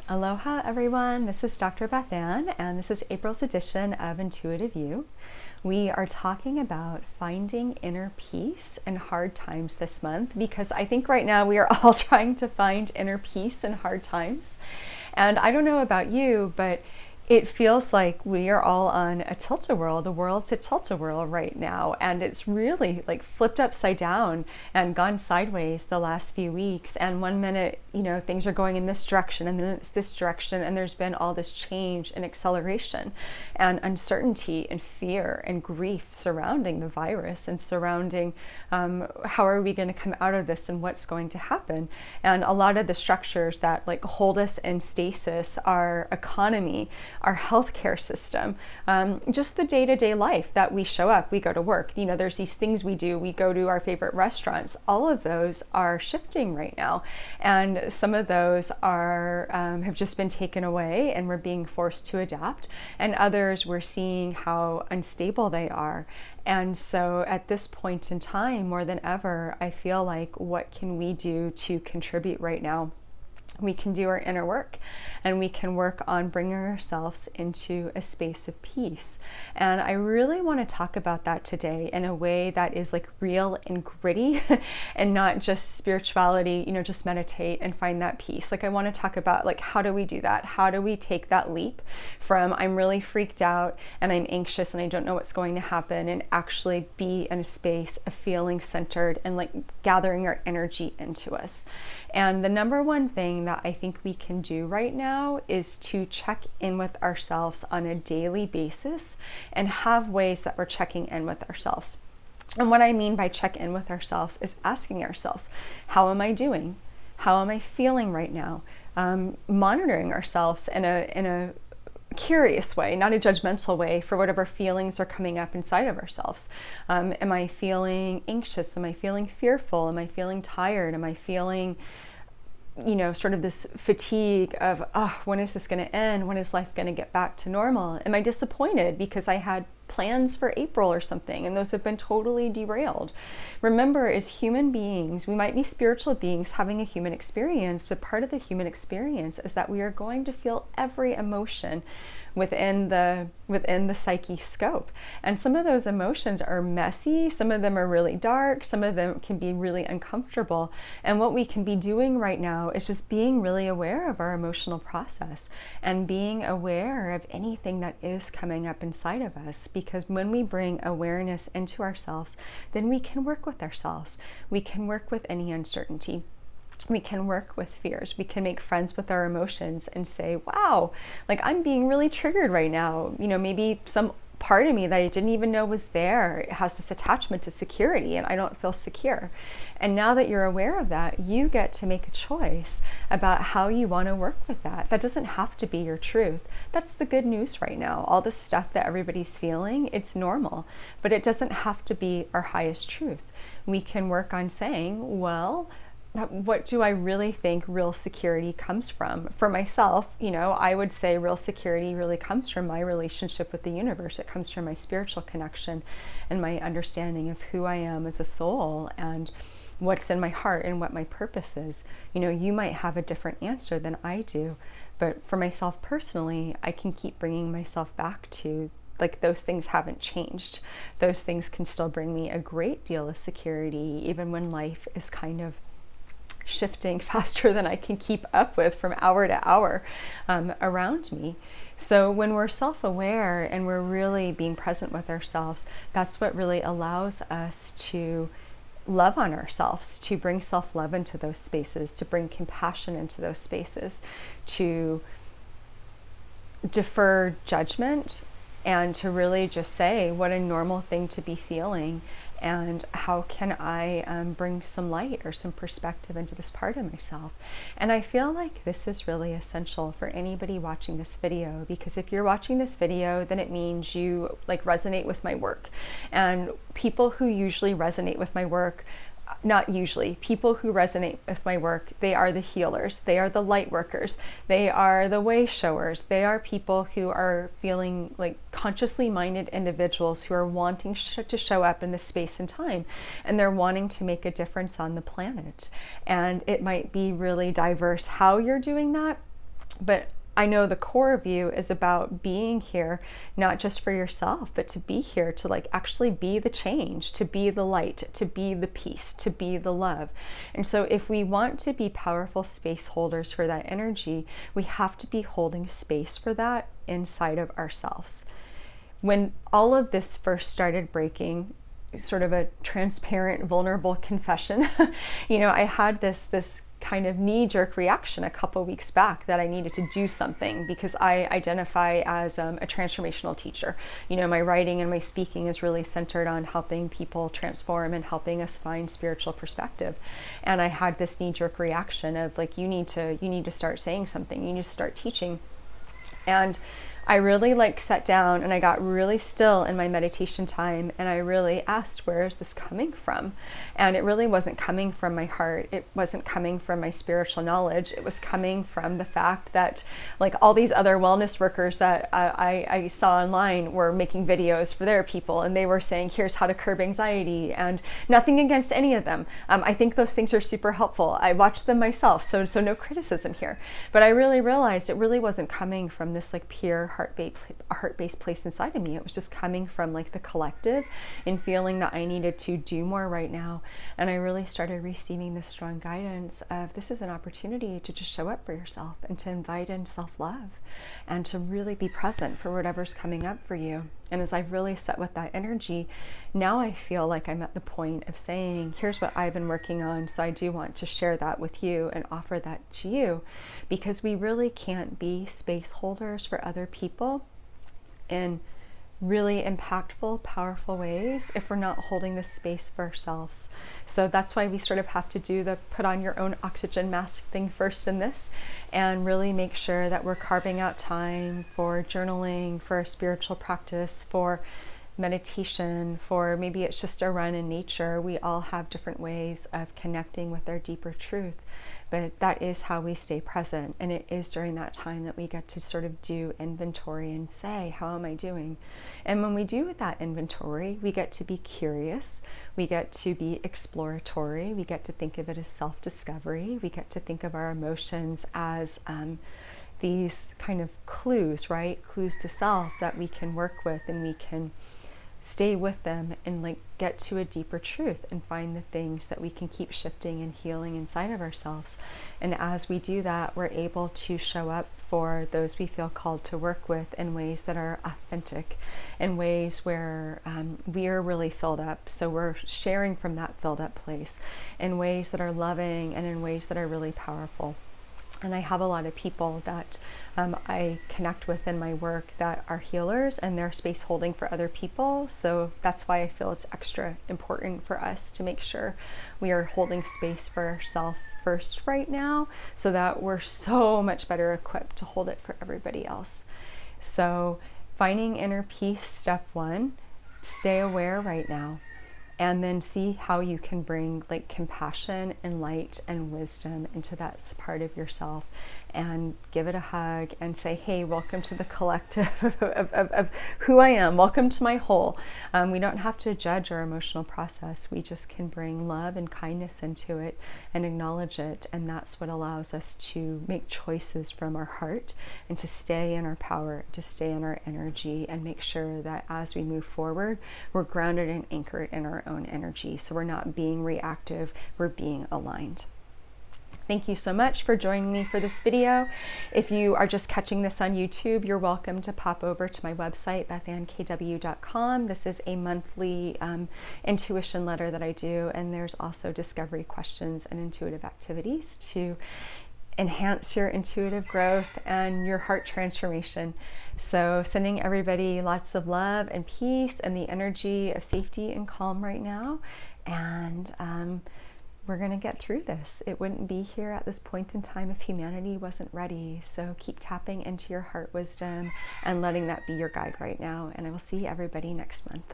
Aloha everyone, this is Dr. BethAnne and this is April's edition of Intuitive You. We are talking about finding inner peace in hard times this month because I think right now we are all trying to find inner peace in hard times. And I don't know about you, but it feels like we are all on a tilt-a-whirl. The world's a tilt-a-whirl right now, and it's really like flipped upside down and gone sideways the last few weeks. And one minute, things are going in this direction, and then it's this direction, and there's been all this change and acceleration and uncertainty and fear and grief surrounding the virus and surrounding how are we going to come out of this and what's going to happen. And a lot of the structures that hold us in stasis, our economy, our healthcare system, just the day-to-day life that we show up, we go to work, there's these things we do, we go to our favorite restaurants, all of those are shifting right now. And some of those are have just been taken away and we're being forced to adapt. And others we're seeing how unstable they are. And so at this point in time, more than ever, I feel like what can we do to contribute right now? We can do our inner work and we can work on bringing ourselves into a space of peace. And I really want to talk about that today in a way that is real and gritty and not just spirituality, just meditate and find that peace. I want to talk about how do we do that? How do we take that leap from I'm really freaked out and I'm anxious and I don't know what's going to happen and actually be in a space of feeling centered and gathering our energy into us. And the number one thing that I think we can do right now is to check in with ourselves on a daily basis and have ways that we're checking in with ourselves. And what I mean by check in with ourselves is asking ourselves, how am I doing? How am I feeling right now? Monitoring ourselves in a curious way, not a judgmental way, for whatever feelings are coming up inside of ourselves. Am I feeling anxious? Am I feeling fearful? Am I feeling tired? Am I feeling sort of this fatigue of, when is this going to end? When is life going to get back to normal? Am I disappointed because I had plans for April or something and those have been totally derailed? Remember, as human beings, we might be spiritual beings having a human experience, but part of the human experience is that we are going to feel every emotion within the psyche scope. And some of those emotions are messy, some of them are really dark, some of them can be really uncomfortable. And what we can be doing right now is just being really aware of our emotional process and being aware of anything that is coming up inside of us. Because when we bring awareness into ourselves, then we can work with ourselves. We can work with any uncertainty. We can work with fears. We can make friends with our emotions and say, wow, I'm being really triggered right now. Maybe some part of me that I didn't even know was there, it has this attachment to security and I don't feel secure. And now that you're aware of that, you get to make a choice about how you want to work with that. That doesn't have to be your truth. That's the good news right now. All the stuff that everybody's feeling, it's normal, but it doesn't have to be our highest truth. We can work on saying, well, what do I really think real security comes from? For myself, I would say real security really comes from my relationship with the universe. It comes from my spiritual connection and my understanding of who I am as a soul and what's in my heart and what my purpose is. You might have a different answer than I do, but for myself personally, I can keep bringing myself back to those things haven't changed. Those things can still bring me a great deal of security, even when life is kind of shifting faster than I can keep up with from hour to hour around me. So when we're self-aware and we're really being present with ourselves, that's what really allows us to love on ourselves, to bring self-love into those spaces, to bring compassion into those spaces, to defer judgment, and to really just say what a normal thing to be feeling. And how can I bring some light or some perspective into this part of myself? And I feel like this is really essential for anybody watching this video, because if you're watching this video, then it means you resonate with my work. And people who usually resonate with my work, not usually, people who resonate with my work, they are the healers, they are the light workers, they are the way showers, they are people who are feeling consciously minded individuals who are wanting to show up in this space and time, and they're wanting to make a difference on the planet. And it might be really diverse how you're doing that. But I know the core of you is about being here, not just for yourself, but to be here to like actually be the change, to be the light, to be the peace, to be the love. And so if we want to be powerful space holders for that energy, we have to be holding space for that inside of ourselves. When all of this first started breaking, sort of a transparent, vulnerable confession, I had this kind of knee-jerk reaction a couple weeks back that I needed to do something because I identify as a transformational teacher. My writing and my speaking is really centered on helping people transform and helping us find spiritual perspective. And I had this knee-jerk reaction of like, you need to start saying something, you need to start teaching. And I really sat down and I got really still in my meditation time, and I really asked, where is this coming from? And it really wasn't coming from my heart. It wasn't coming from my spiritual knowledge. It was coming from the fact that all these other wellness workers that I saw online were making videos for their people, and they were saying, here's how to curb anxiety, and nothing against any of them. I think those things are super helpful. I watched them myself, so no criticism here. But I really realized it really wasn't coming from this pure heart-based place inside of me. It was just coming from the collective and feeling that I needed to do more right now. And I really started receiving this strong guidance of this is an opportunity to just show up for yourself and to invite in self-love and to really be present for whatever's coming up for you. And as I've really sat with that energy, now I feel like I'm at the point of saying, here's what I've been working on. So I do want to share that with you and offer that to you, because we really can't be space holders for other people in really impactful, powerful ways if we're not holding this space for ourselves. So that's why we sort of have to do the put on your own oxygen mask thing first in this, and really make sure that we're carving out time for journaling, for a spiritual practice, for meditation, for maybe it's just a run in nature. We all have different ways of connecting with our deeper truth, but that is how we stay present. And it is during that time that we get to sort of do inventory and say, how am I doing? And when we do that inventory, we get to be curious, we get to be exploratory, we get to think of it as self-discovery, we get to think of our emotions as these kind of clues, right? Clues to self that we can work with, and we can stay with them and get to a deeper truth and find the things that we can keep shifting and healing inside of ourselves. And as we do that, we're able to show up for those we feel called to work with in ways that are authentic, in ways where we are really filled up. So we're sharing from that filled up place in ways that are loving and in ways that are really powerful. And I have a lot of people that I connect with in my work that are healers, and they're space holding for other people. So that's why I feel it's extra important for us to make sure we are holding space for ourselves first right now, so that we're so much better equipped to hold it for everybody else. So finding inner peace, step one, stay aware right now. And then see how you can bring compassion and light and wisdom into that part of yourself, and give it a hug and say, hey, welcome to the collective of who I am. Welcome to my whole. We don't have to judge our emotional process. We just can bring love and kindness into it and acknowledge it. And that's what allows us to make choices from our heart and to stay in our power, to stay in our energy, and make sure that as we move forward, we're grounded and anchored in our own energy. So we're not being reactive, we're being aligned. Thank you so much for joining me for this video. If you are just catching this on YouTube, you're welcome to pop over to my website, BethAnneKW.com. This is a monthly intuition letter that I do, and there's also discovery questions and intuitive activities to enhance your intuitive growth and your heart transformation. So sending everybody lots of love and peace and the energy of safety and calm right now. And we're going to get through this. It wouldn't be here at this point in time if humanity wasn't ready. So keep tapping into your heart wisdom and letting that be your guide right now. And I will see everybody next month.